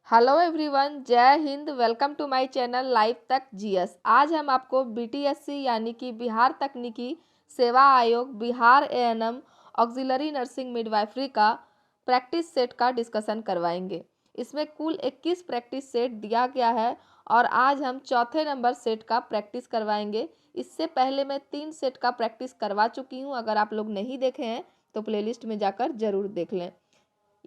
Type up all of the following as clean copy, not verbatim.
Hello everyone, जय Hind. Welcome to my channel live तक GS. आज हम आपको बीटीएससी यानी कि बिहार तकनीकी सेवा आयोग Bihar ANM auxiliary nursing midwifery का प्रैक्टिस सेट का डिस्कशन करवाएंगे। इसमें कुल 21 प्रैक्टिस सेट दिया गया है और आज हम चौथे नंबर सेट का प्रैक्टिस करवाएंगे। इससे पहले मैं 3 सेट का प्रैक्टिस करवा चुकी हूँ। अगर आप लोग नहीं देखे हैं तो प्लेलिस्ट में जाकर जरूर देख लें।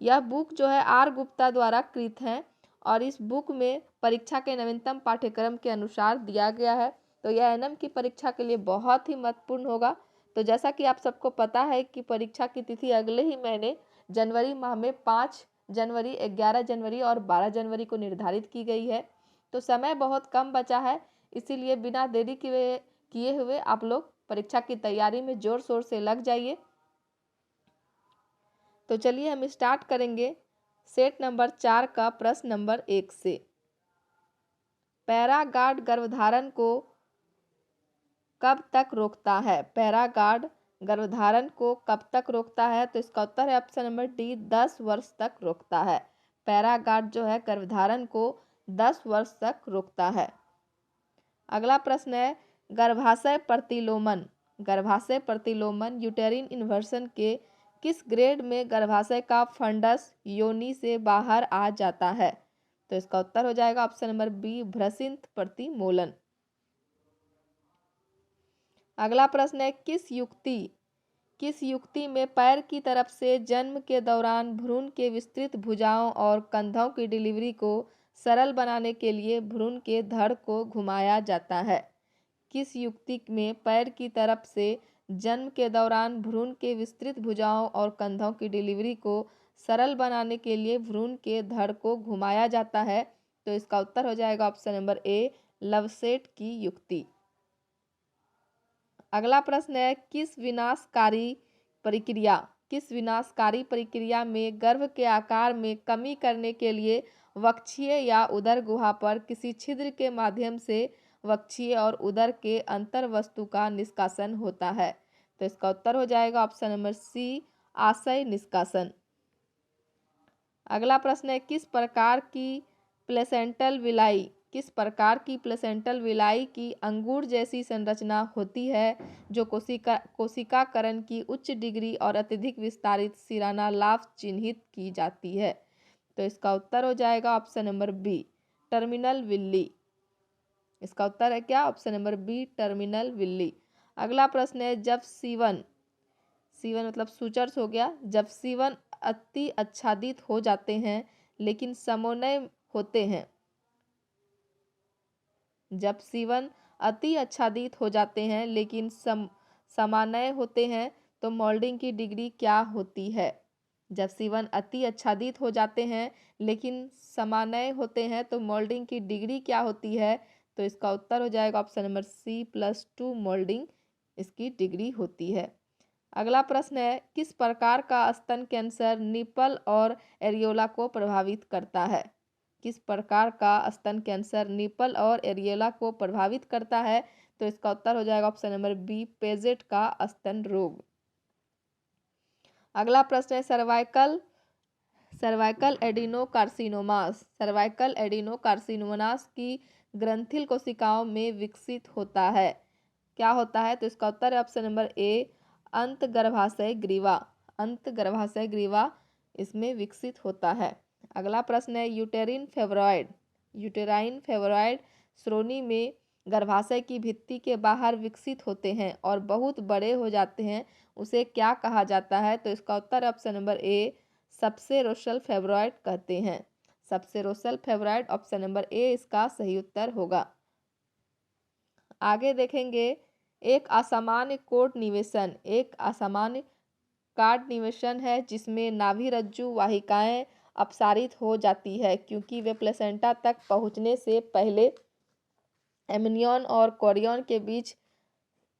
यह बुक जो है आर गुप्ता द्वारा कृत है और इस बुक में परीक्षा के नवीनतम पाठ्यक्रम के अनुसार दिया गया है। तो यह एएनएम की परीक्षा के लिए बहुत ही महत्वपूर्ण होगा। तो जैसा कि आप सबको पता है कि परीक्षा की तिथि अगले ही महीने जनवरी माह में 5 जनवरी, 11 जनवरी और 12 जनवरी को निर्धारित की गई है। तो समय बहुत कम बचा है, इसीलिए बिना देरी किए हुए आप लोग परीक्षा की तैयारी में जोर शोर से लग जाइए। तो चलिए हम स्टार्ट करेंगे सेट नंबर 4 का प्रश्न नंबर 1 से। पैरागार्ड गर्भधारण को कब तक रोकता है? पैरागार्ड गर्भधारण को कब तक रोकता है? तो इसका उत्तर है ऑप्शन नंबर डी, 10 वर्ष तक रोकता है। पैरागार्ड जो है गर्भधारण को 10 वर्ष तक रोकता है। अगला प्रश्न है गर्भाशय प्रतिलोमन। गर्भाशय प्रतिलोमन यूटेरिन इन्वर्सन के किस ग्रेड में गर्भाशय का फंडस योनि से बाहर आ जाता है? तो इसका उत्तर हो जाएगा ऑप्शन नंबर बी, भ्रसिंथ प्रतिमोलन। अगला प्रश्न है किस युक्ति में पैर की तरफ से जन्म के दौरान भ्रूण के विस्तृत भुजाओं और कंधों की डिलीवरी को सरल बनाने के लिए भ्रूण के धड़ को घुमाया जाता है? किस युक्ति में पैर की तरफ से जन्म के दौरान भ्रूण के विस्तृत भुजाओं और कंधों की डिलीवरी को सरल बनाने के लिए भ्रूण के धड़ को घुमाया जाता है? तो इसका उत्तर हो जाएगा ऑप्शन नंबर ए, लवसेट की युक्ति। अगला प्रश्न है किस विनाशकारी प्रक्रिया में गर्भ के आकार में कमी करने के लिए वक्षीय या उदर गुहा पर किसी छिद्र के माध्यम से वक्षीय और उदर के अंतर वस्तु का निष्कासन होता है? तो इसका उत्तर हो जाएगा ऑप्शन नंबर सी, आशय निष्कासन। अगला प्रश्न है किस प्रकार की प्लेसेंटल विलाई की अंगूर जैसी संरचना होती है जो कोशिकाकरण की उच्च डिग्री और अत्यधिक विस्तारित सिराना लाभ चिन्हित की जाती है? तो इसका उत्तर हो जाएगा option number B, terminal villi. इसका उत्तर है क्या? Option number B, terminal villi. अगला प्रश्न है जब सीवन मतलब सूचर्स हो गया, जब सीवन अति आच्छादित हो जाते हैं लेकिन समोन्नय होते हैं जब सीवन अति आच्छादित हो जाते हैं लेकिन समानय होते हैं तो मोल्डिंग की डिग्री क्या होती है? जब सीवन अति आच्छादित हो जाते हैं लेकिन समानय होते हैं तो मोल्डिंग की डिग्री क्या होती है? तो इसका उत्तर हो जाएगा ऑप्शन नंबर सी, +2 मोल्डिंग इसकी डिग्री होती है। अगला प्रश्न है किस प्रकार का स्तन कैंसर निपल और एरियोला को प्रभावित करता है? किस प्रकार का स्तन कैंसर निपल और एरियोला को प्रभावित करता है? तो इसका उत्तर हो जाएगा ऑप्शन नंबर बी, पेजेट का स्तन रोग। अगला प्रश्न है सर्वाइकल एडिनोकार्सिनोमास की ग्रंथिल कोशिकाओं में विकसित होता है, क्या होता है? तो इसका उत्तर है ऑप्शन नंबर ए, अंतगर्भाशय ग्रीवा इसमें विकसित होता है। अगला प्रश्न है यूटेराइन फेवरॉइड श्रोणि में गर्भाशय की भित्ति के बाहर विकसित होते हैं और बहुत बड़े हो जाते हैं, उसे क्या कहा जाता है? तो इसका उत्तर ऑप्शन नंबर ए, सबसेरोसल फेवरॉइड कहते हैं। सबसेरोसल फेवरॉइड ऑप्शन नंबर ए इसका सही उत्तर होगा। आगे देखेंगे एक असामान्य कार्ड निवेशन है जिसमें नाभि रज्जु वाहिकाएं अपसारित हो जाती है क्योंकि वे प्लेसेंटा तक पहुंचने से पहले एमनियन और कोरियन के बीच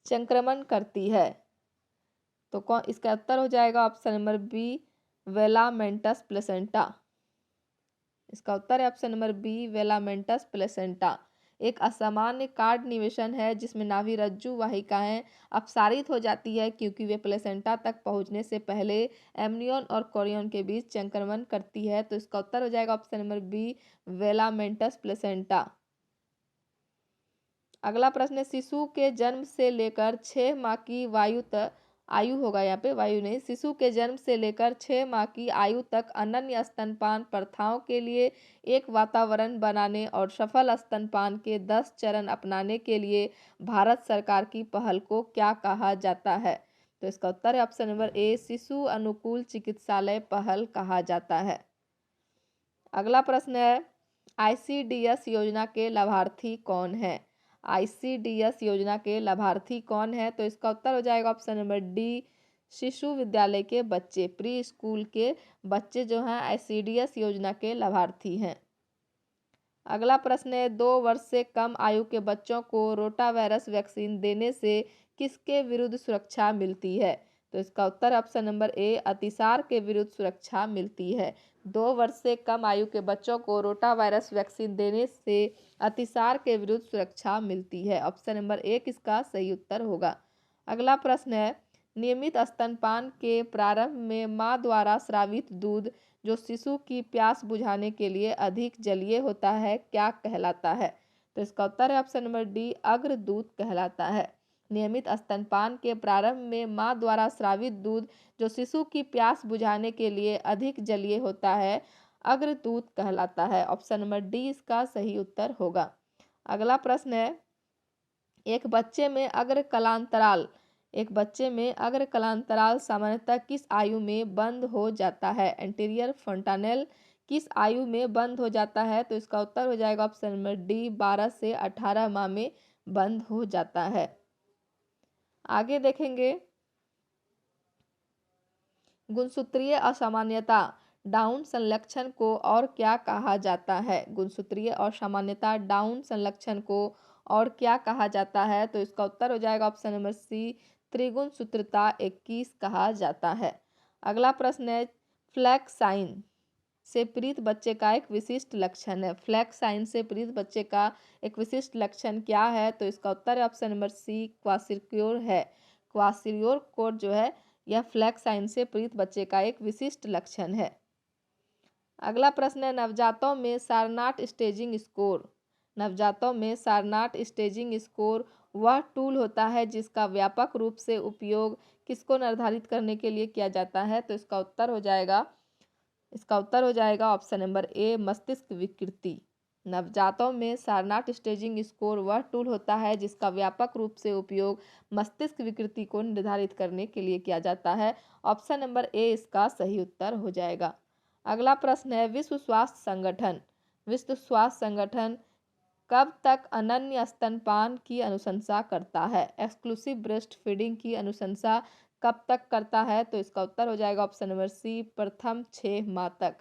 संक्रमण करती है। तो इसका उत्तर हो जाएगा ऑप्शन नंबर बी, वेलामेंटस प्लेसेंटा। इसका उत्तर है ऑप्शन नंबर बी, वेलामेंटस प्लेसेंटा। एक असामान्य कार्ड निवेशन है जिसमें नाभि रज्जु वाहिकाएं अपसारित हो जाती है क्योंकि वे प्लेसेंटा तक पहुंचने से पहले एमनियन और कोरियन के बीच संक्रमण करती है। तो इसका उत्तर हो जाएगा ऑप्शन नंबर बी, वेलामेंटस प्लेसेंटा। अगला प्रश्न है, शिशु के जन्म से लेकर 6 माह की आयु होगा यहाँ पे, वायु नहीं, शिशु के जन्म से लेकर 6 माह की आयु तक अनन्य स्तनपान प्रथाओं के लिए एक वातावरण बनाने और सफल स्तनपान के 10 चरण अपनाने के लिए भारत सरकार की पहल को क्या कहा जाता है? तो इसका उत्तर है ऑप्शन नंबर ए, शिशु अनुकूल चिकित्सालय पहल कहा जाता है। अगला प्रश्न है, ICDS योजना के लाभार्थी कौन है? ICDS योजना के लाभार्थी कौन है? तो इसका उत्तर हो जाएगा ऑप्शन नंबर डी, शिशु विद्यालय के बच्चे, प्री स्कूल के बच्चे जो हैं ICDS योजना के लाभार्थी हैं। अगला प्रश्न है, 2 वर्ष से कम आयु के बच्चों को रोटा वायरस वैक्सीन देने से किसके विरुद्ध सुरक्षा मिलती है? तो इसका उत्तर ऑप्शन नंबर ए, अतिसार के विरुद्ध सुरक्षा मिलती है। 2 वर्ष से कम आयु के बच्चों को रोटा वायरस वैक्सीन देने से अतिसार के विरुद्ध सुरक्षा मिलती है। ऑप्शन नंबर ए इसका सही उत्तर होगा। अगला प्रश्न है, नियमित स्तनपान के प्रारंभ में माँ द्वारा स्रावित दूध जो शिशु की प्यास बुझाने के लिए अधिक जलीय होता है क्या कहलाता है? तो इसका उत्तर है ऑप्शन नंबर डी, अग्रदूत कहलाता है। नियमित स्तनपान के प्रारंभ में माँ द्वारा स्रावित दूध जो शिशु की प्यास बुझाने के लिए अधिक जलीय होता है अग्रदूत कहलाता है। ऑप्शन नंबर डी इसका सही उत्तर होगा। अगला प्रश्न है, एक बच्चे में अग्र कलांतराल सामान्यतः किस आयु में बंद हो जाता है? एंटीरियर फंटानेल किस आयु में बंद हो जाता है? तो इसका उत्तर हो जाएगा ऑप्शन नंबर डी, 12 से 18 माह में बंद हो जाता है। आगे देखेंगे, गुणसूत्रीय असामान्यता डाउन संलक्षण को और क्या कहा जाता है? गुणसूत्रीय असामान्यता डाउन संलक्षण को और क्या कहा जाता है? तो इसका उत्तर हो जाएगा ऑप्शन नंबर सी, त्रिगुणसूत्रता 21 कहा जाता है। अगला प्रश्न है, फ्लैग साइन से पीड़ित बच्चे का एक विशिष्ट लक्षण है। फ्लैग साइन से पीड़ित बच्चे का एक विशिष्ट लक्षण क्या है? तो इसका उत्तर है ऑप्शन नंबर सी, क्वासिक्योर है। क्वासिक्योर कोड जो है यह फ्लैग साइन से पीड़ित बच्चे का एक विशिष्ट लक्षण है। अगला प्रश्न है, नवजातों में सारनाट स्टेजिंग स्कोर। नवजातों में सारनाट स्टेजिंग स्कोर वह टूल होता है जिसका व्यापक रूप से उपयोग किसको निर्धारित करने के लिए किया जाता है? तो इसका उत्तर हो जाएगा ऑप्शन नंबर ए, मस्तिष्क विकृति। नवजातों में सारनाट स्टेजिंग स्कोर वह टूल होता है जिसका व्यापक रूप से उपयोग मस्तिष्क विकृति को निर्धारित करने के लिए किया जाता है। ऑप्शन नंबर ए इसका सही उत्तर हो जाएगा। अगला प्रश्न है, विश्व स्वास्थ्य संगठन कब तक अनन्य स्तनपान की अनुशंसा करता है? एक्सक्लूसिव ब्रेस्ट फीडिंग की अनुशंसा कब तक करता है? तो इसका उत्तर हो जाएगा ऑप्शन नंबर सी, प्रथम 6 माह तक।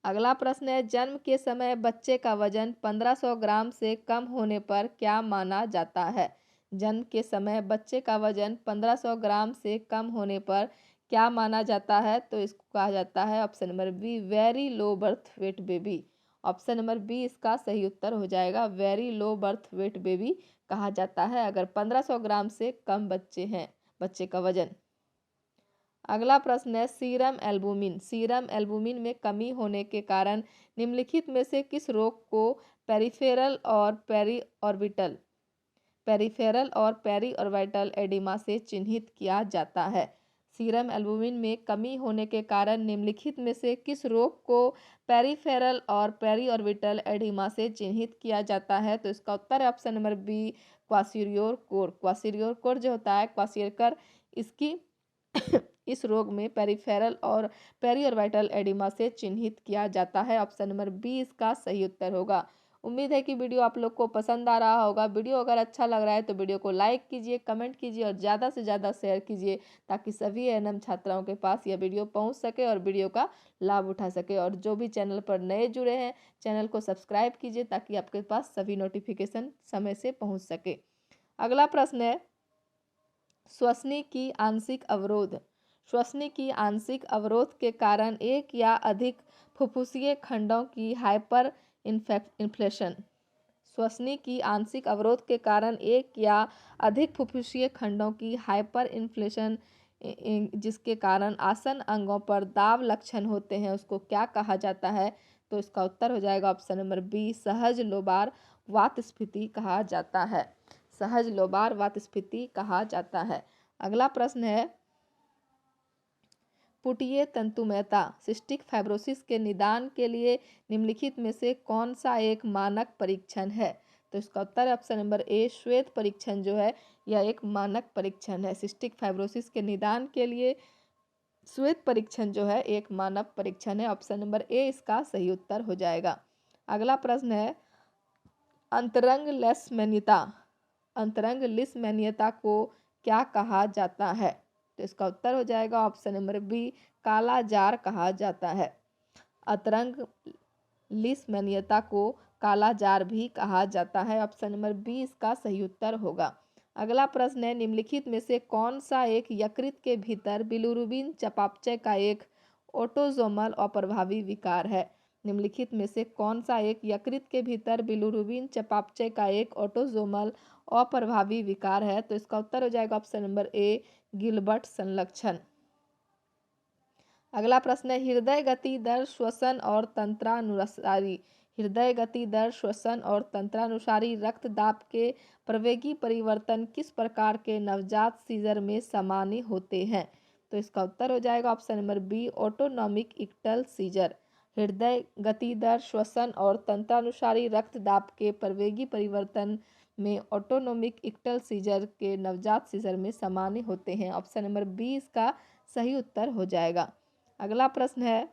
अगला प्रश्न है, जन्म के समय बच्चे का वजन 1500 ग्राम से कम होने पर क्या माना जाता है? जन्म के समय बच्चे का वजन 1500 ग्राम से कम होने पर क्या माना जाता है? तो इसको कहा जाता है option number B, very low birth weight baby. Option number B इसका सही उत्तर हो जाएगा, very low birth weight baby कहा जाता है अगर 1500 ग्राम से कम बच्चे का वजन। अगला प्रश्न है, सीरम एल्बुमिन में कमी होने के कारण निम्नलिखित में से किस रोग को पेरिफेरल और पेरीऑर्बिटल एडिमा से चिन्हित किया जाता है? सीरम एल्बुमिन में कमी होने के कारण निम्नलिखित में से किस रोग को पेरिफेरल और पेरीऑर्बिटल एडिमा से चिन्हित किया जाता है? तो इसका उत्तर है ऑप्शन नंबर बी, क्वासिरियोर जो होता है क्वासियरकर, इसकी इस रोग में पेरिफेरल और पेरीऑर्बिटल एडिमा से चिन्हित किया जाता है। ऑप्शन नंबर बी इसका सही उत्तर होगा। उम्मीद है कि वीडियो आप लोग को पसंद आ रहा होगा। वीडियो अगर अच्छा लग रहा है तो वीडियो को लाइक कीजिए, कमेंट कीजिए और ज़्यादा से ज़्यादा शेयर कीजिए ताकि सभी एएनएम छात्राओं के पास यह वीडियो पहुंच सके और वीडियो का लाभ उठा सके। और जो भी चैनल पर नए जुड़े हैं, चैनल को सब्सक्राइब कीजिए ताकि आपके पास सभी नोटिफिकेशन समय से पहुँच सके। अगला प्रश्न है, श्वसनी की आंशिक अवरोध के कारण एक या अधिक फुफ्फुसीय खंडों की हाइपर इन्फ्लेशन, श्वसनी की आंशिक अवरोध के कारण एक या अधिक फुफ्फुसीय खंडों की हाइपर इन्फ्लेशन, जिसके कारण आसन अंगों पर दाब लक्षण होते हैं, उसको क्या कहा जाता है? तो इसका उत्तर हो जाएगा ऑप्शन नंबर बी, सहज लोबार वातस्फीति कहा जाता है। सहज लोबार वातस्फीति कहा जाता है। अगला प्रश्न है, पुटीय तंतुमयता सिस्टिक फाइब्रोसिस के निदान के लिए निम्नलिखित में से कौन सा एक मानक परीक्षण है? तो इसका उत्तर है ऑप्शन नंबर ए, श्वेत परीक्षण जो है यह एक मानक परीक्षण है। सिस्टिक फाइब्रोसिस के निदान के लिए श्वेत परीक्षण जो है एक मानक परीक्षण है। ऑप्शन नंबर ए इसका सही उत्तर हो जाएगा। अगला प्रश्न है, अंतरंग लिस्मेनिया, अंतरंग लिस्मेनिया को क्या कहा जाता है? तो इसका उत्तर हो जाएगा ऑप्शन नंबर बी, काला जार कहा जाता है। अंतरंग लिस्मेनिया को काला जार भी कहा जाता है। ऑप्शन नंबर बी इसका सही उत्तर होगा। अगला प्रश्न है, निम्नलिखित में से कौन सा एक यकृत के भीतर बिलिरुबिन चयापचय का एक ऑटोसोमल अप्रभावी विकार है? निम्नलिखित में से कौन सा एक यकृत के भीतर बिलिरुबिन चयापचय का एक ऑटोसोमल अप्रभावी विकार है? तो इसका उत्तर हो जाएगा ऑप्शन नंबर ए, गिलबर्ट संलक्षण। अगला प्रश्न है, हृदय गति दर श्वसन और तंत्रानुसारी, हृदय गति दर श्वसन और तंत्रानुसारी रक्तदाब के प्रवेगी परिवर्तन किस प्रकार के नवजात सीजर में सामान्य होते हैं? तो इसका उत्तर हो जाएगा option number B, autonomic ictal seizure. हृदय गति दर श्वसन और तंत्रानुसारी रक्तदाब के प्रवेगी परिवर्तन में ऑटोनॉमिक इक्टल सीजर के नवजात सीजर में सामान्य होते हैं। ऑप्शन नंबर बी इसका सही उत्तर हो जाएगा। अगला प्रश्न है,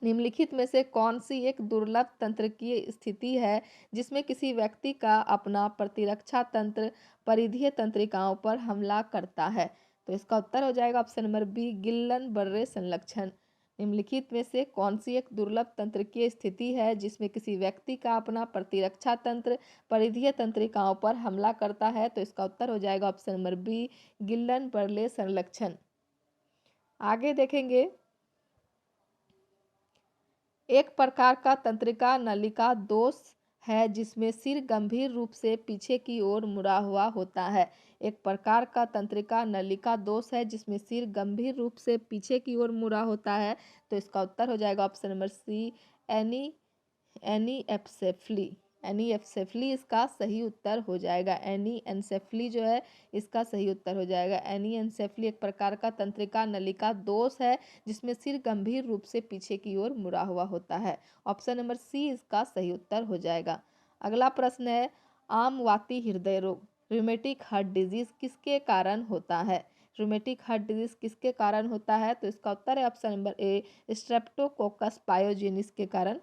निम्नलिखित में से कौन सी एक दुर्लभ तंत्रिकीय स्थिति है जिसमें किसी व्यक्ति का अपना प्रतिरक्षा तंत्र परिधीय तंत्रिकाओं पर हमला करता है? तो इसका उत्तर हो जाएगा ऑप्शन नंबर बी, गिल्लन बर्रे संलक्षण। निम्नलिखित में से कौन सी एक दुर्लभ तंत्रिकीय स्थिति है जिसमें किसी व्यक्ति का अपना प्रतिरक्षा तंत्र परिधीय तंत्रिकाओं पर हमला करता है? तो इसका उत्तर हो जाएगा ऑप्शन नंबर बी, गिल्लन बर्रे संलक्षण। आगे देखेंगे, एक प्रकार का तंत्रिका नलिका दोष है जिसमें सिर गंभीर रूप से पीछे की ओर मुड़ा हुआ होता है। एक प्रकार का तंत्रिका नलिका दोष है जिसमें सिर गंभीर रूप से पीछे की ओर मुड़ा होता है। तो इसका उत्तर हो जाएगा ऑप्शन नंबर सी, एनीएनसेफली। एनीएनसेफली इसका सही उत्तर हो जाएगा। एनीएनसेफली जो है इसका सही उत्तर हो जाएगा। एनीएनसेफली एक प्रकार का तंत्रिका नलिका दोष है जिसमें सिर गंभीर रूप से पीछे की ओर मुड़ा हुआ होता है। ऑप्शन नंबर सी इसका सही उत्तर हो जाएगा। अगला प्रश्न है, आमवाती हृदय रोग रूमेटिक हार्ट डिजीज किसके कारण होता है? रूमेटिक हार्ट डिजीज किसके कारण होता है? तो इसका उत्तर है ऑप्शन नंबर ए, स्ट्रेप्टोकोकस पायोजेनिस के कारण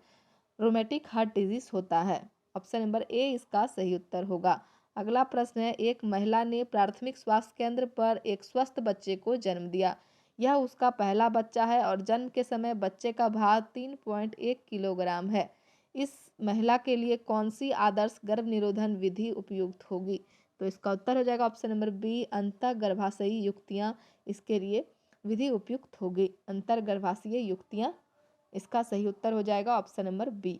रूमेटिक हार्ट डिजीज होता है। ऑप्शन नंबर ए इसका सही उत्तर होगा। अगला प्रश्न है, एक महिला ने प्राथमिक स्वास्थ्य केंद्र पर एक स्वस्थ बच्चे को जन्म दिया। यह उसका पहला बच्चा है और जन्म के समय बच्चे का भार 3.1 किलोग्राम है। इस महिला के लिए कौन सी आदर्श गर्भ निरोधन विधि उपयुक्त होगी? तो इसका उत्तर हो जाएगा ऑप्शन नंबर बी, अंतःगर्भाशयी युक्तियाँ इसके लिए विधि उपयुक्त होगी। अंतर्गर्भाशयी युक्तियाँ इसका सही उत्तर हो जाएगा ऑप्शन नंबर बी।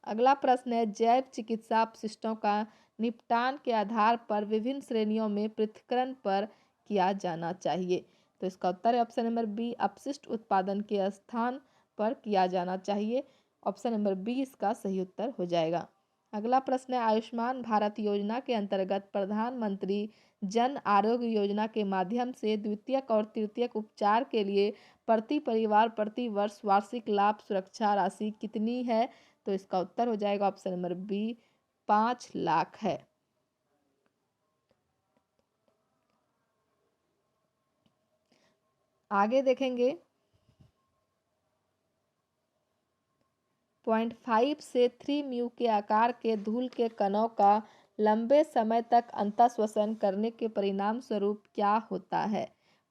अगला प्रश्न है, जैव चिकित्सा अपशिष्टों का निपटान के आधार पर विभिन्न श्रेणियों में पृथक्करण पर किया जाना चाहिए। तो इसका उत्तर है ऑप्शन नंबर बी, अपशिष्ट उत्पादन के स्थान पर किया जाना चाहिए। ऑप्शन नंबर बी इसका सही उत्तर हो जाएगा। अगला प्रश्न है, आयुष्मान भारत योजना के अंतर्गत प्रधानमंत्री जन आरोग्य योजना के माध्यम से द्वितीयक और तृतीयक उपचार के लिए प्रति परिवार प्रति वर्ष वार्षिक लाभ सुरक्षा राशि कितनी है? तो इसका उत्तर हो जाएगा ऑप्शन नंबर बी, 5 लाख है। आगे देखेंगे, 0.5 से 3 म्यू के आकार के धूल के कणों का लंबे समय तक अंतःश्वसन करने के परिणाम स्वरूप क्या होता है?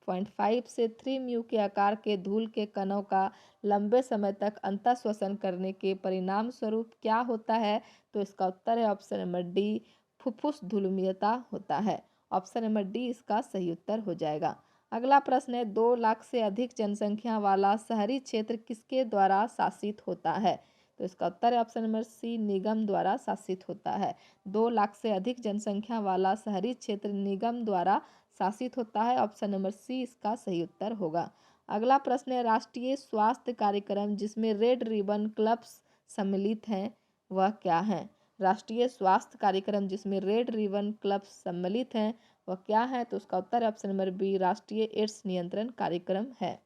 0.5 से 3 म्यू के आकार के धूल के कणों का लंबे समय तक अंतःश्वसन करने के परिणाम स्वरूप क्या होता है? तो इसका उत्तर है ऑप्शन नंबर डी, फुफ्फुस धूलमीयता होता है। ऑप्शन नंबर डी इसका सही उत्तर हो जाएगा। अगला प्रश्न है, 2 लाख से अधिक जनसंख्या वाला शहरी क्षेत्र किसके द्वारा शासित होता है? तो इसका उत्तर है ऑप्शन नंबर सी, निगम द्वारा शासित होता है। 2 लाख से अधिक जनसंख्या वाला शहरी क्षेत्र निगम द्वारा शासित होता है। ऑप्शन नंबर सी इसका सही उत्तर होगा। अगला प्रश्न है, राष्ट्रीय स्वास्थ्य कार्यक्रम जिसमें रेड रिबन क्लब्स सम्मिलित हैं वह क्या है? राष्ट्रीय स्वास्थ्य कार्यक्रम जिसमें रेड रिबन क्लब्स सम्मिलित हैं वह क्या है? तो उसका उत्तर है ऑप्शन नंबर बी, राष्ट्रीय एड्स नियंत्रण कार्यक्रम है।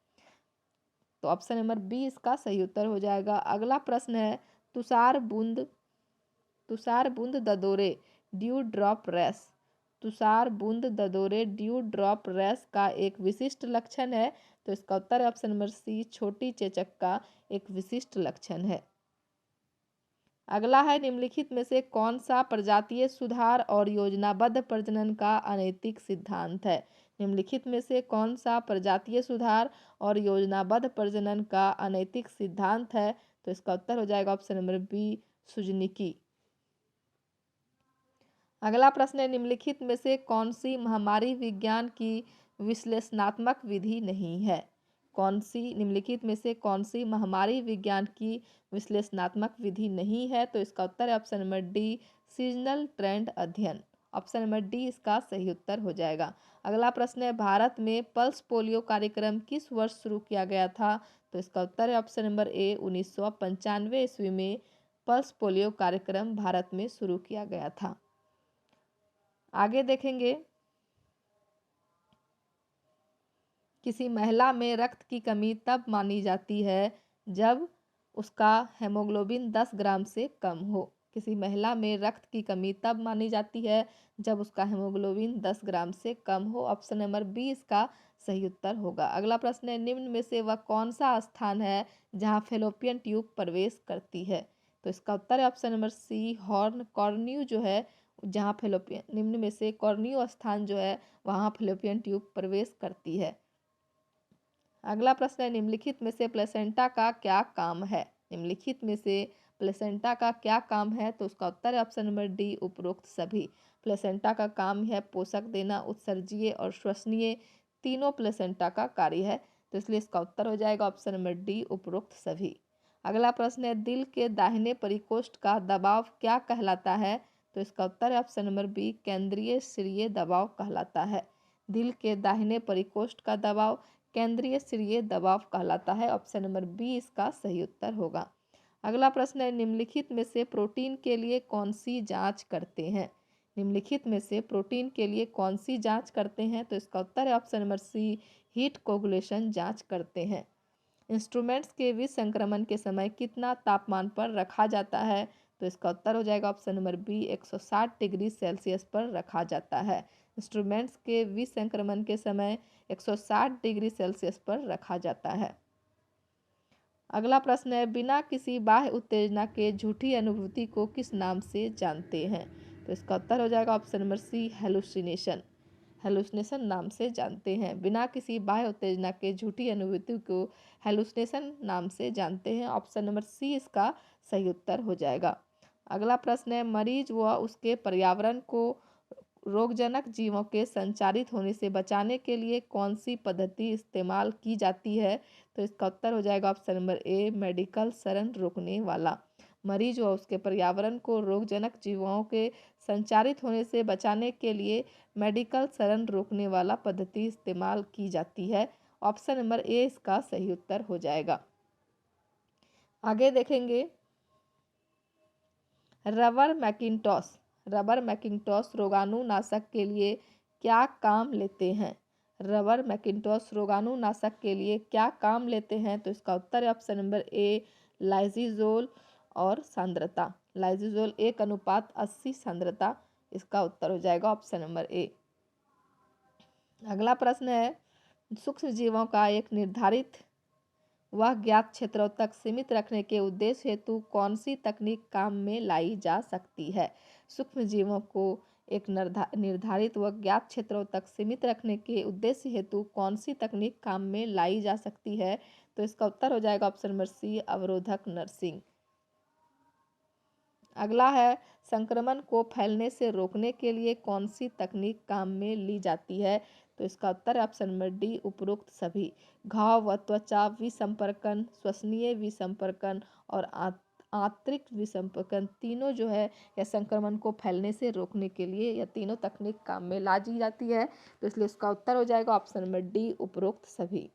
तो ऑप्शन नंबर बी इसका सही उत्तर हो जाएगा। अगला प्रश्न है, तुषार बूंद ददोरे ड्यू ड्रॉप रेस। तुषार बूंद ददोरे ड्यू ड्रॉप रेस का एक विशिष्ट लक्षण है। तो इसका उत्तर है ऑप्शन नंबर सी, छोटी चेचक का एक विशिष्ट लक्षण है। अगला है, निम्नलिखित में से कौन सा प्रजातीय सुधार और योजनाबद्ध प्रजनन का अनैतिक सिद्धांत है? निम्नलिखित में से कौन सा प्रजातीय सुधार और योजनाबद्ध प्रजनन का अनैतिक सिद्धांत है? तो इसका उत्तर हो जाएगा ऑप्शन नंबर बी, सुजनिकी। अगला प्रश्न है, निम्नलिखित में से कौन सी महामारी विज्ञान की विश्लेषणात्मक विधि नहीं है? निम्नलिखित में से कौन सी महामारी विज्ञान की विश्लेषणात्मक विधि नहीं है? तो इसका उत्तर है option number D, seasonal trend अध्ययन। ऑप्शन नंबर डी इसका सही उत्तर हो जाएगा। अगला प्रश्न है, भारत में पल्स पोलियो कार्यक्रम किस वर्ष शुरू किया गया था? तो इसका उत्तर है ऑप्शन नंबर ए, 1995 ईस्वी में पल्स पोलियो कार्यक्रम भारत में शुरू किया गया था। आगे देखेंगे, किसी महिला में रक्त की कमी तब मानी जाती है जब उसका हेमोग्लोबिन 10 ग्राम से कम हो। किसी महिला में रक्त की कमी तब मानी जाती है जब उसका हेमोग्लोबिन 10 ग्राम से कम हो। ऑप्शन नंबर बी इसका सही उत्तर होगा। अगला प्रश्न है, निम्न में से वह कौन सा स्थान है जहां फेलोपियन ट्यूब प्रवेश करती है? तो इसका उत्तर है ऑप्शन नंबर सी, हॉर्न कॉर्नियो जो है, जहाँ फेलोपियन, निम्न में से कॉर्नियो स्थान जो है वहाँ फेलोपियन ट्यूब प्रवेश करती है। अगला प्रश्न है, निम्नलिखित में से प्लेसेंटा का क्या काम है? निम्नलिखित में से प्लेसेंटा का क्या काम है? तो उसका उत्तर है ऑप्शन नंबर डी, उपरोक्त सभी। प्लेसेंटा का काम है पोषक देना, उत्सर्जीय और श्वसनीय, तीनों प्लेसेंटा का कार्य है। तो इसलिए इसका उत्तर हो जाएगा ऑप्शन नंबर डी, उपरोक्त सभी। अगला प्रश्न है, दिल के दाहिने परिकोष्ठ का दबाव क्या कहलाता है? तो इसका उत्तर है ऑप्शन नंबर बी, केंद्रीय शिरीय दबाव कहलाता है। दिल के दाहिने परिकोष्ठ का दबाव केंद्रीय शिरीय दबाव कहलाता है। ऑप्शन नंबर बी इसका सही उत्तर होगा। अगला प्रश्न है, निम्नलिखित में से प्रोटीन के लिए कौन सी जांच करते हैं? निम्नलिखित में से प्रोटीन के लिए कौन सी जांच करते हैं? तो इसका उत्तर है option number C, heat coagulation जांच करते हैं। इंस्ट्रूमेंट्स के विसंक्रमण के समय कितना तापमान पर रखा जाता है? तो इसका उत्तर हो जाएगा option number B, 160 degree Celsius पर रखा जाता है। इंस्ट्रूमेंट्स के विसंक्रमण के समय 160 डिग्री सेल्सियस पर रखा जाता है। अगला प्रश्न है, बिना किसी बाह्य उत्तेजना के झूठी अनुभूति को किस नाम से जानते हैं? तो इसका उत्तर हो जाएगा ऑप्शन नंबर सी, हेलुसिनेशन नाम से जानते हैं। बिना किसी बाह्य उत्तेजना के झूठी अनुभूति को हेलुसिनेशन नाम से जानते हैं। ऑप्शन नंबर सी इसका सही उत्तर हो जाएगा। अगला प्रश्न है, मरीज व उसके पर्यावरण को रोगजनक जीवों के संचारित होने से बचाने के लिए कौन सी पद्धति इस्तेमाल की जाती है? तो इसका उत्तर हो जाएगा ऑप्शन नंबर ए, मेडिकल शरण रोकने वाला। मरीज व उसके पर्यावरण को रोगजनक जीवों के संचारित होने से बचाने के लिए मेडिकल शरण रोकने वाला पद्धति इस्तेमाल की जाती है। ऑप्शन नंबर ए इसका सही उत्तर हो जाएगा। आगे देखेंगे, रबर मैकिंटॉश रोगाणुनाशक के लिए क्या काम लेते हैं? रबर मैकिंटॉश रोगाणुनाशक के लिए क्या काम लेते हैं? तो इसका उत्तर है ऑप्शन नंबर ए, लाइजीजोल और सांद्रता। लाइजीजोल 1:80 सांद्रता, इसका उत्तर हो जाएगा ऑप्शन नंबर ए। अगला प्रश्न है, सूक्ष्म जीवों का एक निर्धारित वह ज्ञात क्षेत्रों तक सीमित रखने के उद्देश्य हेतु कौन सी तकनीक काम में लाई जा सकती है? सूक्ष्म जीवों को एक निर्धारित व ज्ञात क्षेत्रों तक सीमित रखने के उद्देश्य हेतु कौन सी तकनीक काम में लाई जा सकती है? तो इसका उत्तर हो जाएगा ऑप्शन नंबर सी, अवरोधक नर्सिंग। अगला है, संक्रमण को फैलने से रोकने के लिए कौन सी तकनीक काम में ली जाती है? तो इसका उत्तर है ऑप्शन नंबर डी, उपरोक्त सभी। घाव व त्वचा विसंपर्कन, श्वसनीय विसंपर्कन और आंतरिक विसंपर्कन, तीनों जो है या संक्रमण को फैलने से रोकने के लिए यह तीनों तकनीक काम में ला दी जाती है। तो इसलिए उसका उत्तर हो जाएगा ऑप्शन नंबर डी, उपरोक्त सभी।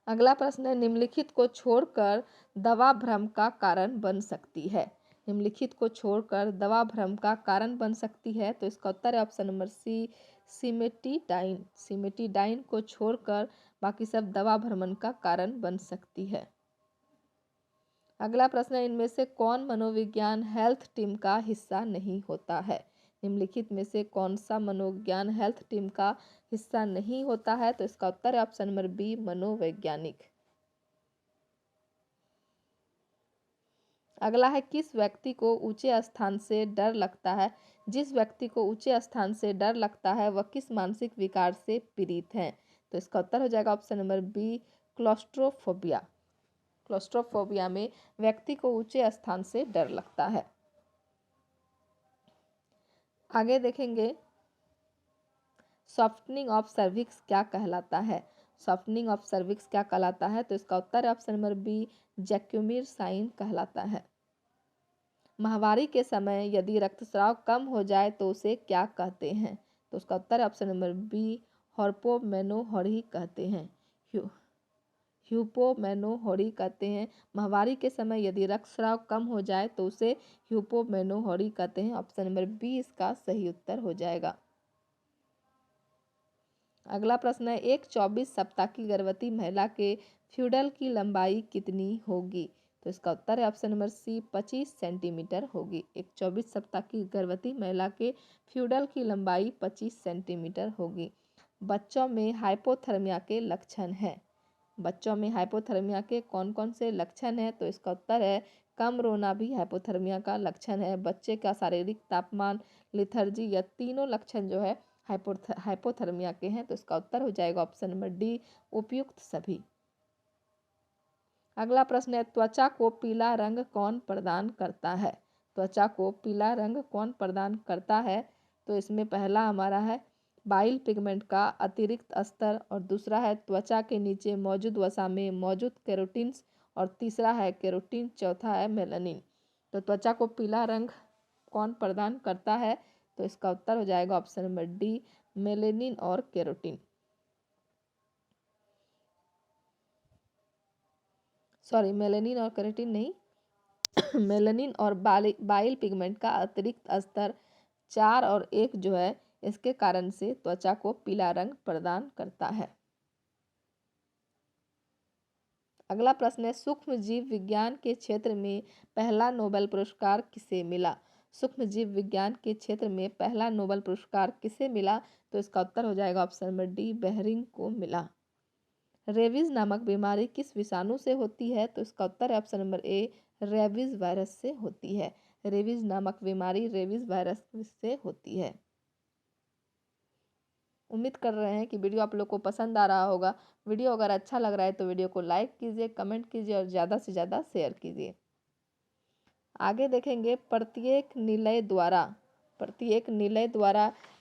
अगला प्रश्न है, निम्नलिखित को छोड़कर दवा भ्रम का कारण बन सकती है। निम्नलिखित को छोड़कर दवा भ्रम का कारण बन सकती है। तो इसका उत्तर है option number C, cimetidine. Cimetidine को छोड़कर बाकी सब दवा भ्रमण का कारण बन सकती है। अगला प्रश्न है, इनमें से कौन मनोविज्ञान हेल्थ टीम का हिस्सा नहीं होता है। निम्नलिखित में से कौन सा मनोविज्ञान हेल्थ टीम का हिस्सा नहीं होता है। तो इसका उत्तर है ऑप्शन नंबर बी, मनोवैज्ञानिक। अगला है, किस व्यक्ति को ऊंचे स्थान से डर लगता है। जिस व्यक्ति को ऊंचे स्थान से डर लगता है वह किस मानसिक विकार से पीड़ित है। तो इसका उत्तर हो जाएगा option number B, claustrophobia. Claustrophobia में व्यक्ति को ऊंचे स्थान से डर लगता है। आगे देखेंगे, सॉफ्टनिंग ऑफ सर्विक्स क्या कहलाता है। सॉफ्टनिंग ऑफ सर्विक्स क्या कहलाता है। तो इसका उत्तर है ऑप्शन नंबर बी, जैक्यूमिर साइन कहलाता है। माहवारी के समय यदि रक्तस्राव कम हो जाए तो उसे क्या कहते हैं। तो उसका उत्तर है ऑप्शन नंबर बी, हॉर्पोमेनोहॉरी कहते हैं। ह्यूपोमेनोहॉरी कहते हैं। माहवारी के समय यदि रक्तस्राव कम हो जाए तो उसे ह्यूपोमेनोहॉरी कहते हैं। ऑप्शन नंबर बी इसका सही उत्तर हो जाएगा। अगला प्रश्न है, एक 24 सप्ताह की गर्भवती महिला के फ्यूडल की लंबाई कितनी होगी। तो इसका उत्तर है ऑप्शन नंबर सी, 25 सेंटीमीटर होगी। एक 24 सप्ताह की गर्भवती महिला के फ्यूडल की लंबाई 25 सेंटीमीटर होगी। बच्चों में हाइपोथर्मिया के लक्षण हैं। बच्चों में हाइपोथर्मिया के कौन कौन से लक्षण हैं। तो इसका उत्तर है, कम रोना भी हाइपोथर्मिया का लक्षण है। बच्चे का शारीरिक तापमान, लिथर्जी, यह तीनों लक्षण जो है हाइपोथर्मिया के हैं। तो इसका उत्तर हो जाएगा ऑप्शन नंबर डी, उपयुक्त सभी। अगला प्रश्न है, त्वचा को पीला रंग कौन प्रदान करता है। त्वचा को पीला रंग कौन प्रदान करता है। तो इसमें पहला हमारा है बाइल पिगमेंट का अतिरिक्त स्तर, और दूसरा है त्वचा के नीचे मौजूद वसा में मौजूद केरोटिन्स, और तीसरा है केरोटीन, चौथा है मेलानिन। तो त्वचा को पीला रंग कौन प्रदान करता है। तो इसका उत्तर हो जाएगा ऑप्शन नंबर डी, मेलेनिन और केरोटीन। सॉरी, मेलेनिन और केरोटीन नहीं, मेलानिन और बाइल पिगमेंट का अतिरिक्त स्तर 4 और 1 जो है इसके कारण से त्वचा को पीला रंग प्रदान करता है। अगला प्रश्न है, सूक्ष्म जीव विज्ञान के क्षेत्र में पहला नोबेल पुरस्कार किसे मिला। सूक्ष्म जीव विज्ञान के क्षेत्र में पहला नोबेल पुरस्कार किसे मिला। तो इसका उत्तर हो जाएगा ऑप्शन नंबर डी, बेहरिंग को मिला। रेबीज नामक बीमारी किस विषाणु से होती है। तो इसका उत्तर है ऑप्शन नंबर ए, रेबीज वायरस से होती है। रेबीज नामक बीमारी रेबीज वायरस से होती है। उम्मीद कर रहे हैं कि वीडियो आप लोग को पसंद आ रहा होगा। वीडियो अगर अच्छा लग रहा है तो वीडियो को लाइक कीजिए, कमेंट कीजिए और ज़्यादा से ज़्यादा शेयर कीजिए। आगे देखेंगे, प्रत्येक निलय द्वारा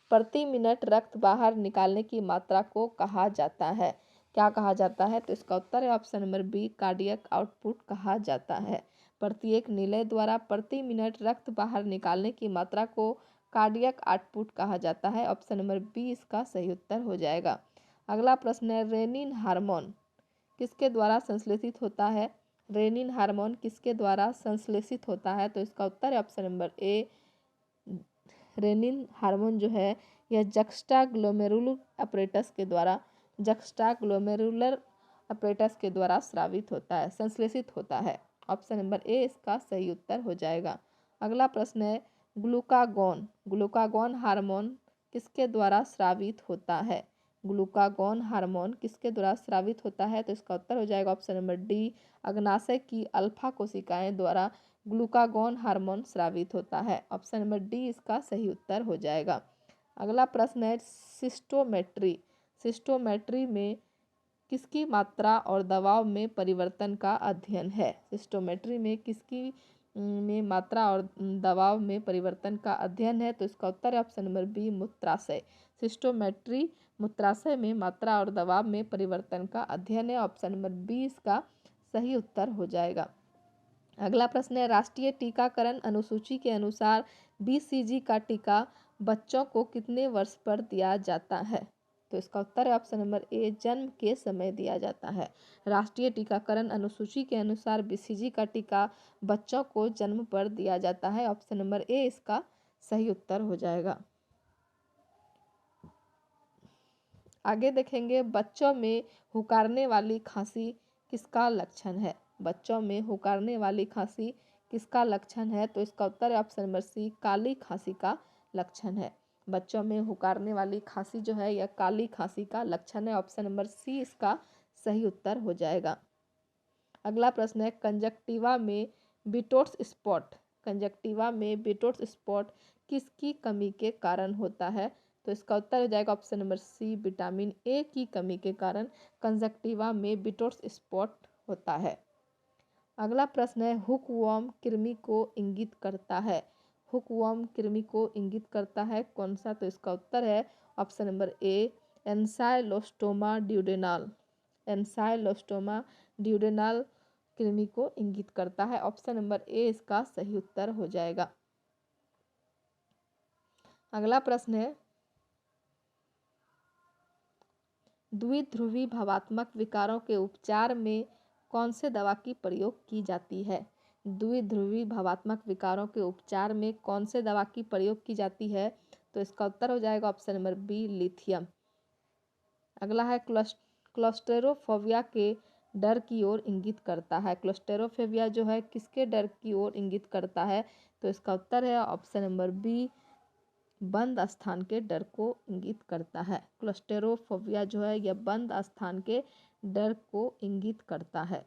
प्रति मिनट रक्त बाहर निकालने की मात्रा को कहा जाता है। क्या कहा जाता है। तो इसका उत्तर है option number B, cardiac output कहा जाता है। प्रत्येक निलय द्वारा प्रति मिनट रक्त बाहर निकालने की मात्रा को कार्डियक आउटपुट कहा जाता है। ऑप्शन नंबर बी इसका सही उत्तर हो जाएगा। अगला प्रश्न है, रेनिन हार्मोन किसके द्वारा संश्लेषित होता है। रेनिन हार्मोन किसके द्वारा संश्लेषित होता है। तो इसका उत्तर है option number A, renin hormone जो है यह जक्स्टाग्लोमेरुलर अपरेटस के द्वारा स्रावित होता है, संश्लेषित होता है। ऑप्शन नंबर ए इसका सही उत्तर हो जाएगा। अगला प्रश्न है, ग्लूकागॉन हार्मोन किसके द्वारा स्रावित होता है। ग्लूकागॉन हार्मोन किसके द्वारा स्रावित होता है। तो इसका उत्तर हो जाएगा ऑप्शन नंबर डी, अग्नाशय की अल्फा कोशिकाएं द्वारा ग्लूकागॉन हार्मोन स्रावित होता है। ऑप्शन नंबर डी इसका सही उत्तर हो जाएगा। अगला प्रश्न है, सिस्टोमेट्री में किसकी मात्रा और दबाव में परिवर्तन का अध्ययन है। सिस्टोमेट्री में किसकी में मात्रा और दबाव में परिवर्तन का अध्ययन है। तो इसका उत्तर है ऑप्शन नंबर बी, मूत्राशय। सिस्टोमेट्री मूत्राशय में मात्रा और दबाव में परिवर्तन का अध्ययन है। ऑप्शन नंबर बी इसका सही उत्तर हो जाएगा। अगला प्रश्न है, राष्ट्रीय टीकाकरण अनुसूची के अनुसार BCG का टीका बच्चों को कितने वर्ष पर दिया जाता है? तो इसका उत्तर है ऑप्शन नंबर ए, जन्म के समय दिया जाता है। राष्ट्रीय टीकाकरण अनुसूची के अनुसार BCG का टीका बच्चों को जन्म पर दिया जाता है। ऑप्शन नंबर ए इसका सही उत्तर हो जाएगा। आगे देखेंगे, बच्चों में हुकारने वाली खांसी किसका लक्षण है? बच्चों में हुकारने वाली खांसी किसका लक्षण है? तो इसका उत्तर है ऑप्शन नंबर सी, काली खांसी का लक्षण है। बच्चों में हुकारने वाली खांसी जो है यह काली खांसी का लक्षण है। ऑप्शन नंबर सी इसका सही उत्तर हो जाएगा। अगला प्रश्न है, कंजक्टिवा में बिटोट्स स्पॉट, कंजक्टिवा में बिटोट्स स्पॉट किसकी कमी के कारण होता है? तो इसका उत्तर हो जाएगा option number C, vitamin A की कमी के कारण कंजक्टिवा में बिटोट्स स्पॉट होता है। अगला प्रश्न है, हुकवर्म कृमि को इंगित करता है, हुकवर्म कृमि को इंगित करता है कौन सा? तो इसका उत्तर है ऑप्शन नंबर ए, एन्साइलोस्टोमा ड्यूडेनाल, एन्साइलोस्टोमा ड्यूडेनाल कृमि को इंगित करता है। ऑप्शन नंबर ए इसका सही उत्तर हो जाएगा। अगला प्रश्न है, द्विध्रुवी भावात्मक विकारों के उपचार में कौन से दवा की प्रयोग की जाती है? द्विध्रुवी भावात्मक विकारों के उपचार में कौन से दवा की प्रयोग की जाती है? तो इसका उत्तर हो जाएगा ऑप्शन नंबर बी, लिथियम। अगला है, क्लस्टेरोफोबिया के डर की ओर इंगित करता है, क्लस्टेरोफोबिया जो है किसके डर की ओर इंगित करता है? तो इसका उत्तर है ऑप्शन नंबर बी, बंद स्थान के डर को इंगित करता है। क्लस्टेरोफोबिया जो है यह बंद स्थान के डर को इंगित करता है।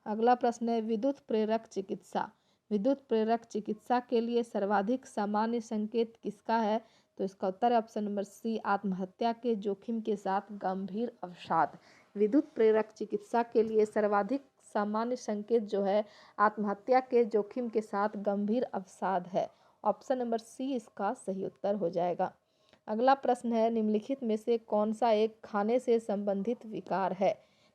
अगला प्रश्न है, विद्युत प्रेरक चिकित्सा, विद्युत प्रेरक चिकित्सा के लिए सर्वाधिक सामान्य संकेत किसका है? तो इसका उत्तर है ऑप्शन नंबर सी, आत्महत्या के जोखिम के साथ गंभीर अवसाद। विद्युत प्रेरक चिकित्सा के लिए सर्वाधिक सामान्य संकेत जो है आत्महत्या के जोखिम के साथ गंभीर अवसाद है। ऑप्शन नंबर सी इसका सही उत्तर हो जाएगा। अगला प्रश्न है, निम्नलिखित में से कौन सा एक खाने से संबंधित विकार है?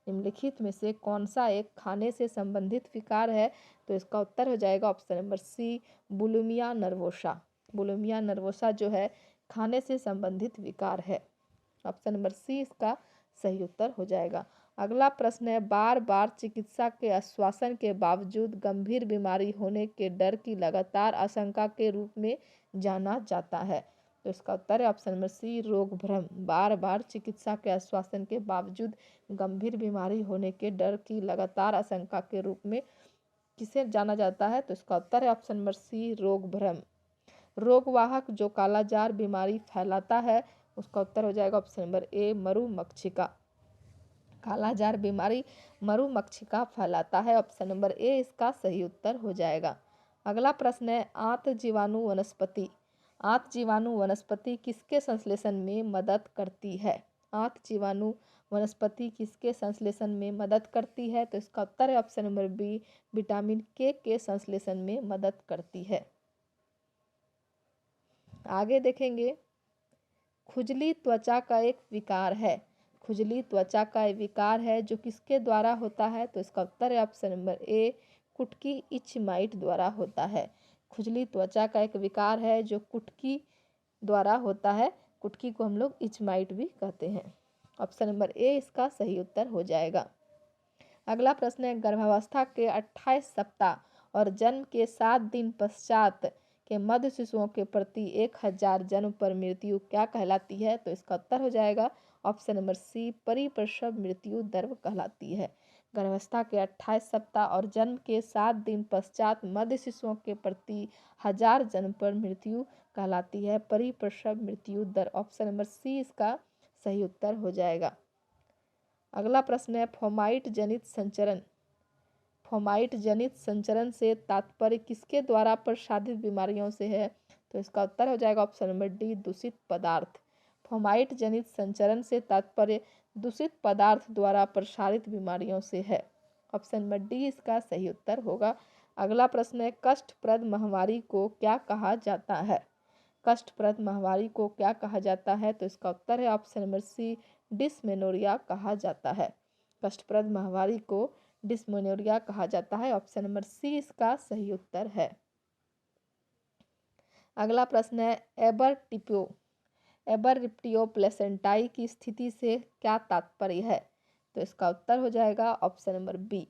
निम्नलिखित में से कौन सा एक खाने से संबंधित विकार है? तो इसका उत्तर हो जाएगा option number C, bulimia nervosa. Bulimia nervosa जो है खाने से संबंधित विकार है। ऑप्शन नंबर सी इसका सही उत्तर हो जाएगा। अगला प्रश्न है, बार बार चिकित्सा के आश्वासन के बावजूद गंभीर बीमारी होने के डर की लगातार आशंका के रूप में जाना जाता है। तो इसका उत्तर है ऑप्शन नंबर सी, रोग भ्रम। बार बार चिकित्सा के आश्वासन के बावजूद गंभीर बीमारी होने के डर की लगातार आशंका के रूप में किसे जाना जाता है? तो इसका उत्तर है ऑप्शन नंबर सी, रोग भ्रम। रोगवाहक जो कालाजार बीमारी फैलाता है उसका उत्तर हो जाएगा ऑप्शन नंबर ए, मधुमक्षिका। कालाजार बीमारी मधुमक्षिका फैलाता है। ऑप्शन नंबर ए इसका सही उत्तर हो जाएगा। अगला प्रश्न है, आंत जीवाणु वनस्पति, आंत जीवाणु वनस्पति किसके संश्लेषण में मदद करती है? आंत जीवाणु वनस्पति किसके संश्लेषण में मदद करती है? तो इसका उत्तर है ऑप्शन नंबर बी, विटामिन के संश्लेषण में मदद करती है। आगे देखेंगे, खुजली त्वचा का एक विकार है, खुजली त्वचा का एक विकार है जो किसके द्वारा होता है? तो इसका उत्तर है ऑप्शन नंबर ए, कुटकी इच माइट द्वारा होता है। खुजली त्वचा का एक विकार है जो कुटकी द्वारा होता है। कुटकी को हम लोग इच माइट भी कहते हैं। ऑप्शन नंबर ए इसका सही उत्तर हो जाएगा। अगला प्रश्न है, गर्भावस्था के 28 सप्ताह और जन्म के 7 दिन पश्चात के मध्य शिशुओं के प्रति 1000 जन्म पर मृत्यु क्या कहलाती है? तो इसका उत्तर हो जाएगा ऑप्शन नंबर सी, परिप्रसव मृत्यु दर कहलाती है। गर्भावस्था के 28 सप्ताह और जन्म के 7 दिन पश्चात मध्य शिशुओं के प्रति 1000 जन्म पर मृत्यु कहलाती है परिप्रसव मृत्यु दर। ऑप्शन नंबर सी इसका सही उत्तर हो जाएगा। अगला प्रश्न है, फोमाइट जनित संचरण, फोमाइट जनित संचरण से तात्पर्य किसके द्वारा प्रसारित बीमारियों से है? तो इसका उत्तर हो जाएगा ऑप्शन नंबर डी, दूषित पदार्थ। फोमाइट जनित संचरण से तात्पर्य दूषित पदार्थ द्वारा प्रसारित बीमारियों से है। ऑप्शन नंबर डी इसका सही उत्तर होगा। अगला प्रश्न है, कष्टप्रद माहवारी को क्या कहा जाता है? कष्टप्रद माहवारी को क्या कहा जाता है? तो इसका उत्तर है ऑप्शन नंबर सी, डिस्मेनोरिया कहा जाता है। कष्टप्रद माहवारी को डिस्मेनोरिया कहा जाता है। ऑप्शन नंबर सी इसका सही उत्तर है। अगला प्रश्न है एबररिप्टियो प्लेसेंटाई की स्थिति से क्या तात्पर्य है? तो इसका उत्तर हो जाएगा ऑप्शन नंबर बी,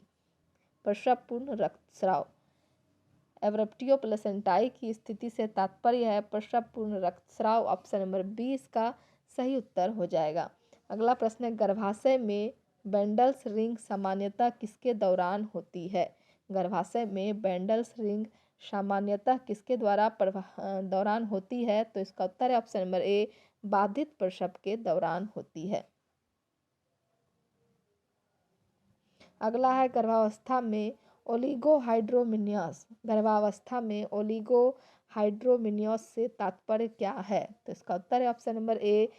प्रसवपूर्व रक्तस्राव। एबरप्टियो प्लेसेंटाई की स्थिति से तात्पर्य है प्रसवपूर्व रक्तस्राव। ऑप्शन नंबर बी इसका सही उत्तर हो जाएगा। अगला प्रश्न है गर्भाशय में बेंडल्स रिंग सामान्यतः किसके दौरान होती है? गर्भाशय में बेंडल्स रिंग सामान्यतः किसके दौरान होती है? तो इसका उत्तर है ऑप्शन नंबर ए, बाधित प्रसव के दौरान होती है। अगला है गर्भावस्था में ओलिगोहाइड्रोमिनियस। गर्भावस्था में ओलिगोहाइड्रोमिनियस से तात्पर्य क्या है? तो इसका उत्तर है ऑप्शन नंबर ए,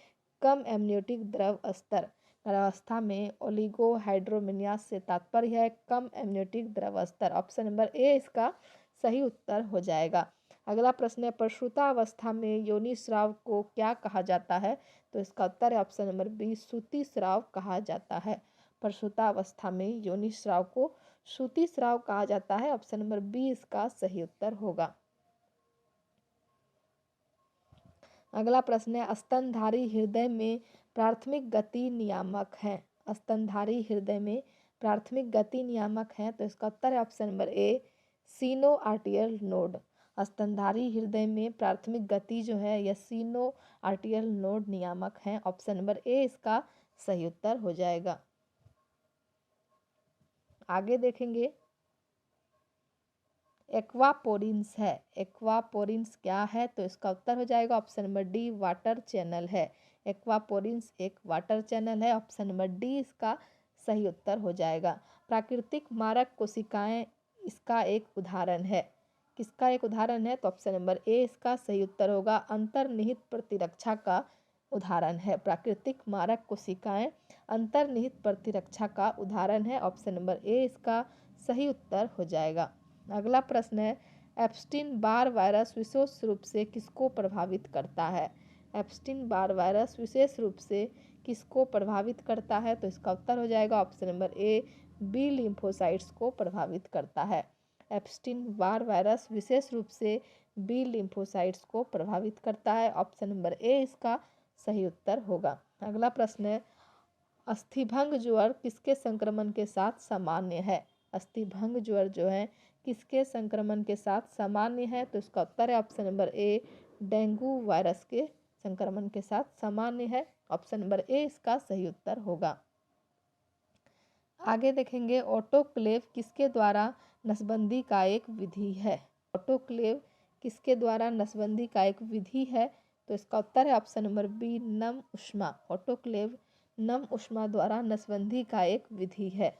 कम एमनियोटिक द्रव स्तर। गर्भावस्था में ओलिगोहाइड्रोमिनियस से तात्पर्य है कम एमनियोटिक द्रव स्तर। ऑप्शन नंबर ए इसका सही उत्तर हो जाएगा। अगला प्रश्न है प्रसूतावस्था में योनि स्राव को क्या कहा जाता है? तो इसका उत्तर है ऑप्शन नंबर बी, सूति स्राव कहा जाता है। प्रसूतावस्था में योनि स्राव को सूति स्राव कहा जाता है। ऑप्शन नंबर बी इसका सही उत्तर होगा। अगला प्रश्न है स्तनधारी हृदय में प्राथमिक गति नियामक है। स्तनधारी हृदय में प्राथमिक गति नियामक है। तो इसका उत्तर है ऑप्शन नंबर ए, सीनो आर्टियल नोड। स्तनधारी हृदय में प्राथमिक गति जो है यह सीनो आर्टियल नोड नियामक है। ऑप्शन नंबर ए इसका सही उत्तर हो जाएगा। आगे देखेंगे एक्वापोरिन्स है। एक्वापोरिन्स क्या है? तो इसका उत्तर हो जाएगा option number D, water channel है। एक्वापोरिन्स एक वाटर चैनल है। ऑप्शन नंबर डी इसका सही उत्तर हो जाएगा। प्राकृतिक मारक कोशिकाएं इसका एक उदाहरण है। किसका एक उदाहरण है? तो ऑप्शन नंबर ए इसका सही उत्तर होगा, अंतर्निहित प्रतिरक्षा का उदाहरण है। प्राकृतिक मारक कोशिकाएं अंतर्निहित प्रतिरक्षा का उदाहरण है। ऑप्शन नंबर ए इसका सही उत्तर हो जाएगा। अगला प्रश्न है एप्स्टीन बार वायरस विशेष रूप से किसको प्रभावित करता है? एप्स्टीन बार वायरस विशेष रूप से किसको प्रभावित करता है? तो इसका उत्तर हो जाएगा option number A, B lymphocytes को प्रभावित करता है। एप्स्टीन बार वायरस विशेष रूप से बी लिम्फोसाइट्स को प्रभावित करता है। ऑप्शन नंबर ए इसका सही उत्तर होगा। अगला प्रश्न है अस्थिभंग ज्वर किसके संक्रमण के साथ सामान्य है? अस्थिभंग ज्वर जो है किसके संक्रमण के साथ सामान्य है? तो इसका उत्तर है ऑप्शन नंबर ए, डेंगू वायरस के संक्रमण के साथ सामान्य है। ऑप्शन नंबर ए इसका सही उत्तर होगा। आगे देखेंगे ऑटोक्लेव किसके द्वारा नसबंदी का एक विधि है? ऑटोक्लेव किसके द्वारा नसबंदी का एक विधि है? तो इसका उत्तर है ऑप्शन नंबर बी, नम ऊष्मा। ऑटोक्लेव नम ऊष्मा द्वारा नसबंदी का एक विधि है।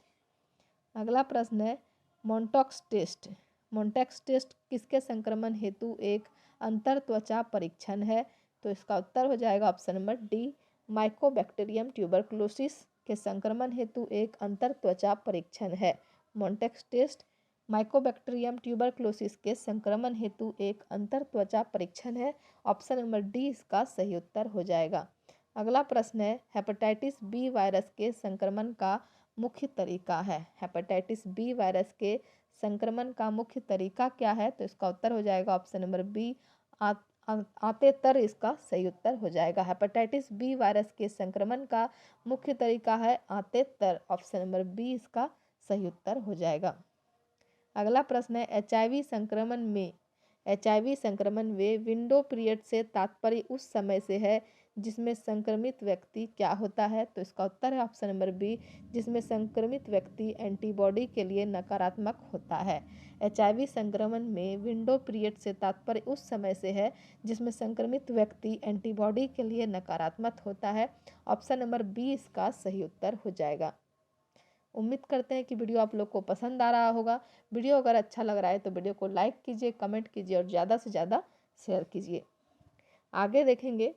अगला प्रश्न है मोंटॉक्स टेस्ट। मोंटॉक्स टेस्ट किसके संक्रमण हेतु एक अंतर त्वचा परीक्षण है? तो इसका उत्तर हो जाएगा option number D, Mycobacterium tuberculosis के संक्रमण हेतु एक अंतर त्वचा परीक्षण है। मोंटॉक्स टेस्ट माइकोबैक्टीरियम ट्यूबरकुलोसिस के संक्रमण हेतु एक अंतर त्वचा परीक्षण है। ऑप्शन नंबर डी इसका सही उत्तर हो जाएगा। अगला प्रश्न है हेपेटाइटिस बी वायरस के संक्रमण का मुख्य तरीका है। हेपेटाइटिस बी वायरस के संक्रमण का मुख्य तरीका क्या है? तो इसका उत्तर हो जाएगा ऑप्शन नंबर बी, आतेतर इसका सही उत्तर हो जाएगा। हेपेटाइटिस बी वायरस के संक्रमण का मुख्य तरीका है आतेतर। ऑप्शन नंबर बी इसका सही उत्तर हो जाएगा। अगला प्रश्न है एचआईवी संक्रमण में विंडो पीरियड से तात्पर्य उस समय से है जिसमें संक्रमित व्यक्ति क्या होता है? तो इसका उत्तर है ऑप्शन नंबर बी, जिसमें संक्रमित व्यक्ति एंटीबॉडी के लिए नकारात्मक होता है। एचआईवी संक्रमण में विंडो पीरियड से तात्पर्य उस समय से है जिसमें संक्रमित व्यक्ति एंटीबॉडी के लिए नकारात्मक होता है। ऑप्शन नंबर बी इसका सही उत्तर हो जाएगा। उम्मीद करते हैं कि वीडियो आप लोग को पसंद आ रहा होगा। वीडियो अगर अच्छा लग रहा है तो वीडियो को लाइक कीजिए, कमेंट कीजिए और ज़्यादा से ज़्यादा शेयर कीजिए। आगे देखेंगे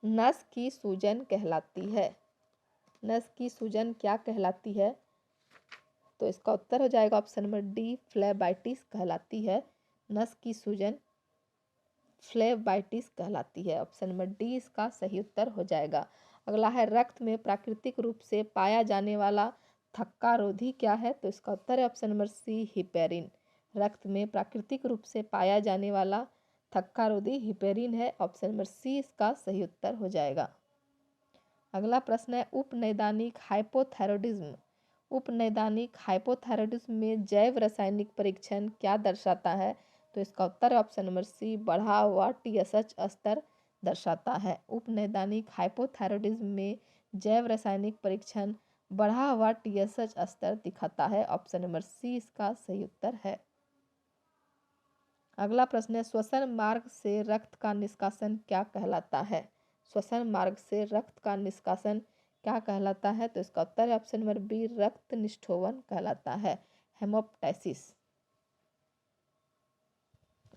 नस की सूजन कहलाती है। नस की सूजन क्या कहलाती है? तो इसका उत्तर हो जाएगा ऑप्शन नंबर डी, फ्लेबाइटिस कहलाती है। नस की सूजन फ्लेबाइटिस कहलाती है। ऑप्शन नंबर डी इसका सही उत्तर हो जाएगा। अगला है रक्त में प्राकृतिक रूप से पाया जाने वाला थक्का रोधी क्या है? तो इसका उत्तर है ऑप्शन नंबर सी, हिपेरिन। रक्त में प्राकृतिक रूप से पाया जाने वाला थक्का रोधी हिपेरिन है। ऑप्शन नंबर सी इसका सही उत्तर हो जाएगा। अगला प्रश्न है उपनैदानिक हाइपोथायरॉयडिज्म। उपनैदानिक हाइपोथायरॉयडिज्म में जैव रासायनिक परीक्षण क्या दर्शाता है? तो इसका उत्तर है ऑप्शन नंबर सी, बढ़ा हुआ TSH स्तर दर्शाता है। उपनैदानिक हाइपोथायरॉयडिज्म में जैव रासायनिक परीक्षण बढ़ा हुआ TSH स्तर दिखाता है। ऑप्शन नंबर सी इसका सही उत्तर है। अगला प्रश्न है श्वसन मार्ग से रक्त का निष्कासन क्या कहलाता है? श्वसन मार्ग से रक्त का निष्कासन क्या कहलाता है? तो इसका उत्तर है ऑप्शन नंबर बी, रक्त निष्ठोवन कहलाता है, हेमोप्टाइसिस।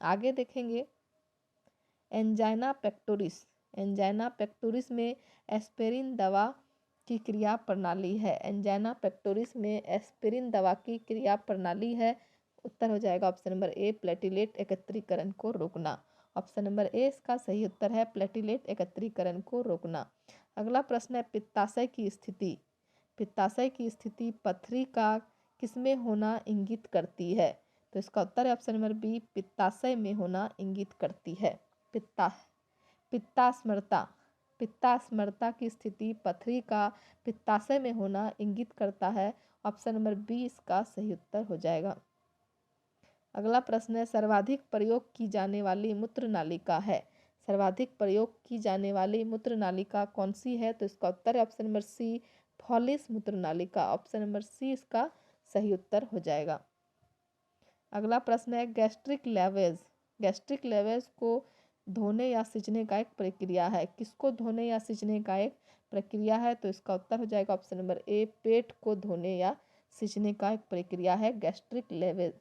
आगे देखेंगे एंजाइना पेक्टोरिस। एंजाइना पेक्टोरिस में एस्पिरिन दवा की क्रिया प्रणाली है। एंजाइना पेक्टोरिस में एस्पिरिन दवा की क्रिया प्रणाली है। उत्तर हो जाएगा ऑप्शन नंबर ए, प्लेटिलेट एकत्रीकरण को रोकना। ऑप्शन नंबर ए इसका सही उत्तर है, प्लेटिलेट एकत्रीकरण को रोकना। अगला प्रश्न है पित्ताशय की स्थिति। पित्ताशय की स्थिति पथरी का किसमें होना इंगित करती है? तो इसका उत्तर है ऑप्शन नंबर बी, पित्ताशय में होना इंगित करती है। पित्तास्मरता। पित्तास्मरता की स्थिति पथरी का पित्ताशय में होना इंगित करता है। ऑप्शन नंबर बी इसका सही उत्तर हो जाएगा। अगला प्रश्न है सर्वाधिक प्रयोग की जाने वाली मूत्र नालिका है। सर्वाधिक प्रयोग की जाने वाली मूत्र नालिका कौन सी है? तो इसका उत्तर है ऑप्शन नंबर सी, फॉलिस मूत्र नालिका। ऑप्शन नंबर सी इसका सही उत्तर हो जाएगा। अगला प्रश्न है गैस्ट्रिक लेवेज। गैस्ट्रिक लेवेज को धोने या सींचने का एक प्रक्रिया है। किसको धोने या सींचने का एक प्रक्रिया है? तो इसका उत्तर हो जाएगा ऑप्शन नंबर ए, पेट को धोने या सींचने का एक प्रक्रिया है गैस्ट्रिक लेवेज।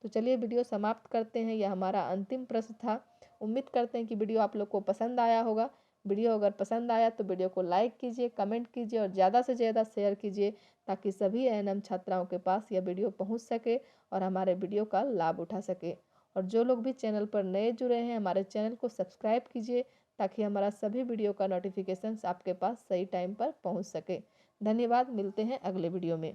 तो चलिए वीडियो समाप्त करते हैं। यह हमारा अंतिम प्रश्न था। उम्मीद करते हैं कि वीडियो आप लोग को पसंद आया होगा। वीडियो अगर पसंद आया तो वीडियो को लाइक कीजिए, कमेंट कीजिए और ज़्यादा से ज़्यादा शेयर कीजिए ताकि सभी ANM छात्राओं के पास यह वीडियो पहुंच सके और हमारे वीडियो का लाभ उठा सके। और जो लोग भी चैनल पर नए जुड़े हैं हमारे चैनल को सब्सक्राइब कीजिए ताकि हमारा सभी वीडियो का नोटिफिकेशन आपके पास सही टाइम पर पहुँच सके। धन्यवाद, मिलते हैं अगले वीडियो में।